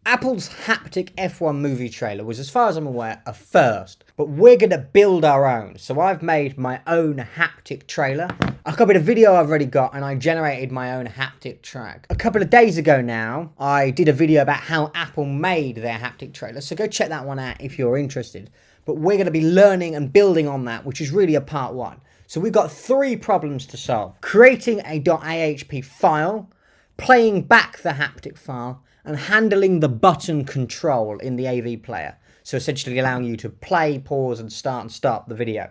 Apple's Haptic F1 movie trailer was, as far as I'm aware, a first, but we're going to build our own. So I've made my own haptic trailer. I copied a video I've already got and I generated my own haptic track. A couple of days ago now, I did a video about how Apple made their haptic trailer, so go check that one out if you're interested. But we're going to be learning and building on that, which is really a part one. So we've got 3 problems to solve: creating a .ahp file, playing back the haptic file, and handling the button control in the AV player. So essentially allowing you to play, pause, and start and stop the video.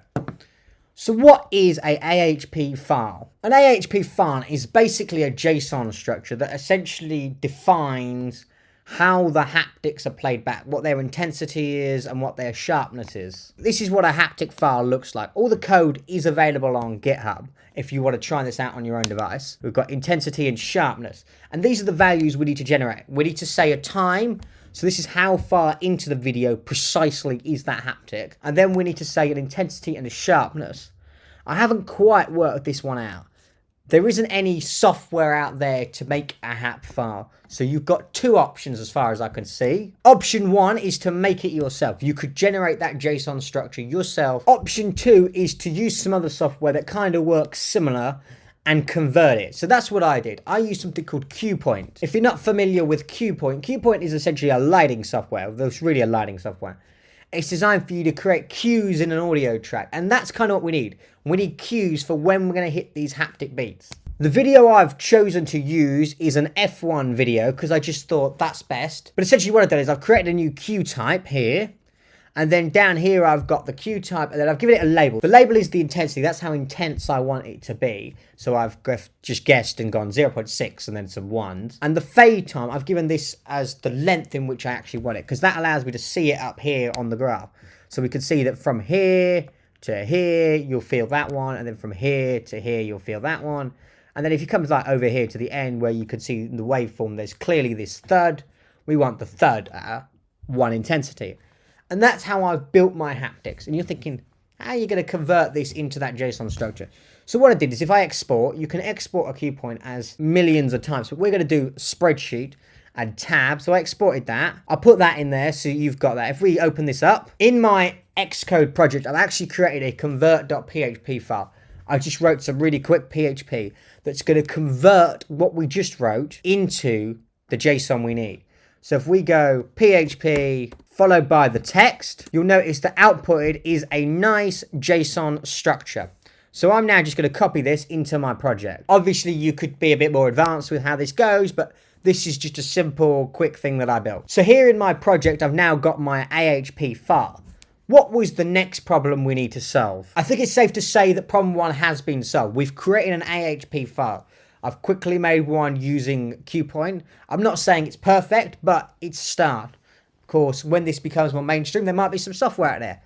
So what is a AHP file? An AHP file is basically a JSON structure that essentially defines how the haptics are played back, what their intensity is and what their sharpness is. This is what a haptic file looks like. All the code is available on GitHub if you want to try this out on your own device. We've got intensity and sharpness, and these are the values we need to generate. We need to say a time, so this is how far into the video precisely is that haptic, and then we need to say an intensity and a sharpness. I haven't quite worked this one out. There isn't any software out there to make a hap file. So you've got 2 options as far as I can see. Option 1 is to make it yourself. You could generate that JSON structure yourself. Option 2 is to use some other software that kind of works similar and convert it. So that's what I did. I used something called QPoint. If you're not familiar with QPoint, QPoint is essentially a lighting software. That's really a lighting software. It's designed for you to create cues in an audio track, and that's kind of what we need. We need cues for when we're going to hit these haptic beats. The video I've chosen to use is an F1 video because I just thought that's best. But essentially what I've done is I've created a new cue type here, and then down here I've got the cue type, and then I've given it a label. The label is the intensity. That's how intense I want it to be. So I've just guessed and gone 0.6 and then some 1s. And the fade time, I've given this as the length in which I actually want it, because that allows me to see it up here on the graph. So we can see that from here to here, you'll feel that one, and then from here to here, you'll feel that one. And then if you come like over here to the end where you can see the waveform, there's clearly this thud. We want the thud at 1 intensity. And that's how I've built my haptics. And you're thinking, how are you going to convert this into that JSON structure? So what I did is if I export, you can export a cue point as millions of times. But we're going to do spreadsheet and tab. So I exported that. I'll put that in there so you've got that. If we open this up, in my Xcode project, I've actually created a convert.php file. I just wrote some really quick PHP that's going to convert what we just wrote into the JSON we need. So if we go PHP followed by the text, you'll notice that outputted is a nice JSON structure. So I'm now just going to copy this into my project. Obviously, you could be a bit more advanced with how this goes, but this is just a simple, quick thing that I built. So here in my project, I've now got my AHP file. What was the next problem we need to solve? I think it's safe to say that problem 1 has been solved. We've created an AHP file. I've quickly made one using QPoint. I'm not saying it's perfect, but it's a start. Of course, when this becomes more mainstream, there might be some software out there.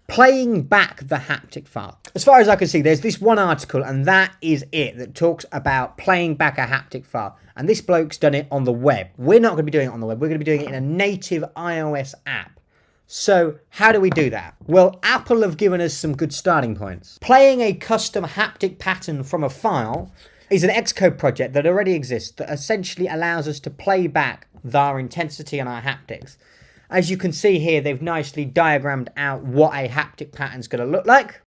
Playing back the haptic file. As far as I can see, there's this one article, and that is it, that talks about playing back a haptic file. And this bloke's done it on the web. We're not going to be doing it on the web. We're going to be doing it in a native iOS app. So how do we do that? Well, Apple have given us some good starting points. Playing a custom haptic pattern from a file is an Xcode project that already exists that essentially allows us to play back our intensity and our haptics. As you can see here, they've nicely diagrammed out what a haptic pattern is going to look like.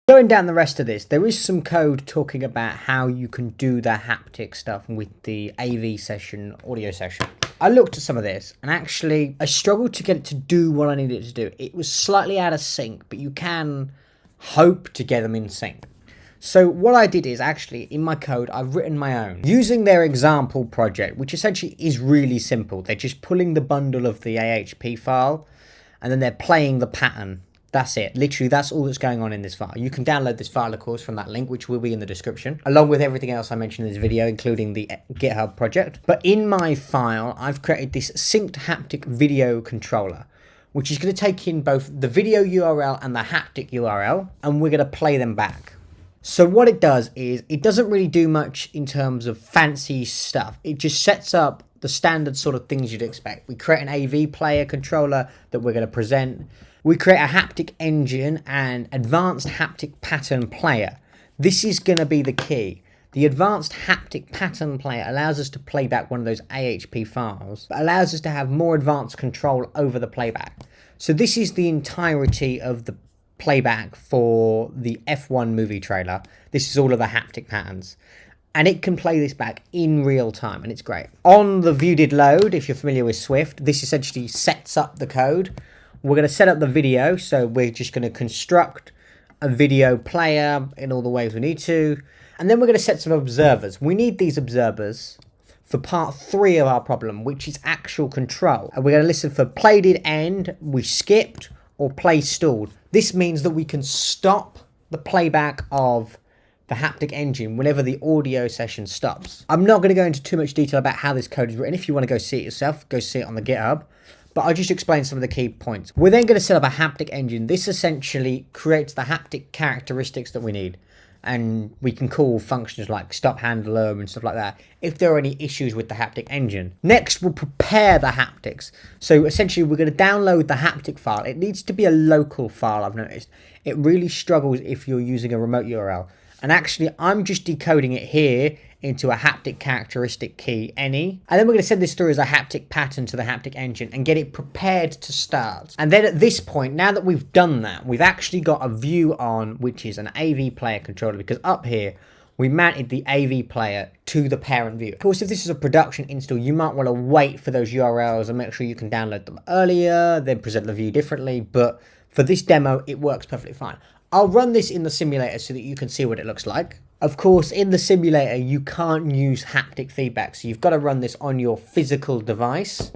Going down the rest of this, there is some code talking about how you can do the haptic stuff with the AV session, audio session. I looked at some of this and actually I struggled to get it to do what I needed it to do. It was slightly out of sync, but you can hope to get them in sync. So what I did is actually in my code, I've written my own using their example project, which essentially is really simple. They're just pulling the bundle of the AHP file and then they're playing the pattern. That's it. Literally, that's all that's going on in this file. You can download this file, of course, from that link, which will be in the description, along with everything else I mentioned in this video, including the GitHub project. But in my file, I've created this synced haptic video controller, which is going to take in both the video URL and the haptic URL, and we're going to play them back. So what it does is, it doesn't really do much in terms of fancy stuff. It just sets up the standard sort of things you'd expect. We create an AV player controller that we're going to present. We create a haptic engine and advanced haptic pattern player. This is going to be the key. The advanced haptic pattern player allows us to play back one of those AHP files, but allows us to have more advanced control over the playback. So this is the entirety of the playback for the F1 movie trailer. This is all of the haptic patterns. And it can play this back in real time, and it's great. On the view did load, if you're familiar with Swift, this essentially sets up the code. We're going to set up the video, so we're just going to construct a video player in all the ways we need to. And then we're going to set some observers. We need these observers for part 3 of our problem, which is actual control. And we're going to listen for play did end, we skipped, or play stalled. This means that we can stop the playback of the haptic engine whenever the audio session stops. I'm not going to go into too much detail about how this code is written. If you want to go see it yourself, go see it on the GitHub. But I'll just explain some of the key points. We're then going to set up a haptic engine. This essentially creates the haptic characteristics that we need. And we can call functions like stop handler and stuff like that if there are any issues with the haptic engine. Next, we'll prepare the haptics. So essentially, we're going to download the haptic file. It needs to be a local file, I've noticed. It really struggles if you're using a remote URL. And actually, I'm just decoding it here into a haptic characteristic key, any. And then we're going to send this through as a haptic pattern to the haptic engine and get it prepared to start. And then at this point, now that we've done that, we've actually got a view on, which is an AV player controller, because up here, we mounted the AV player to the parent view. Of course, if this is a production install, you might want to wait for those URLs and make sure you can download them earlier, then present the view differently. But for this demo, it works perfectly fine. I'll run this in the simulator so that you can see what it looks like. Of course, in the simulator, you can't use haptic feedback, so you've got to run this on your physical device.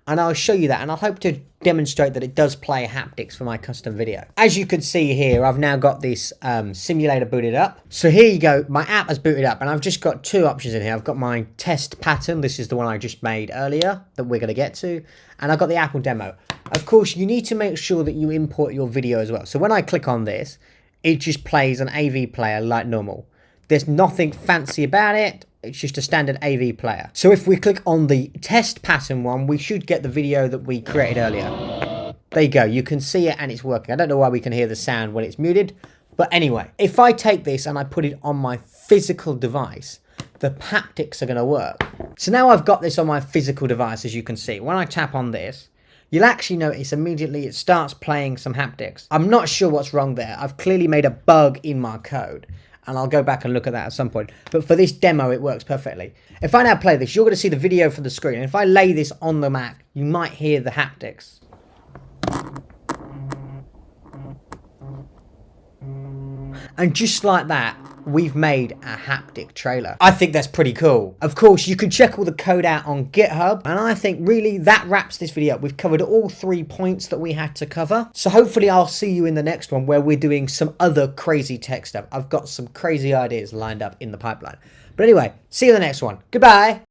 And I'll show you that, and I'll hope to demonstrate that it does play haptics for my custom video. As you can see here, I've now got this simulator booted up. So here you go, my app has booted up, and I've just got 2 options in here. I've got my test pattern, this is the one I just made earlier that we're going to get to, and I've got the Apple demo. Of course, you need to make sure that you import your video as well. So when I click on this, it just plays an AV player like normal. There's nothing fancy about it. It's just a standard AV player. So if we click on the test pattern one, we should get the video that we created earlier. There you go. You can see it and it's working. I don't know why we can hear the sound when it's muted. But anyway, if I take this and I put it on my physical device, the haptics are going to work. So now I've got this on my physical device, as you can see. When I tap on this, you'll actually notice immediately it starts playing some haptics. I'm not sure what's wrong there. I've clearly made a bug in my code. And I'll go back and look at that at some point. But for this demo, it works perfectly. If I now play this, you're going to see the video from the screen. And if I lay this on the Mac, you might hear the haptics. And just like that, we've made a haptic trailer. I think that's pretty cool. Of course, you can check all the code out on GitHub. And I think really that wraps this video up. We've covered all 3 points that we had to cover. So hopefully I'll see you in the next one where we're doing some other crazy tech stuff. I've got some crazy ideas lined up in the pipeline. But anyway, see you in the next one. Goodbye.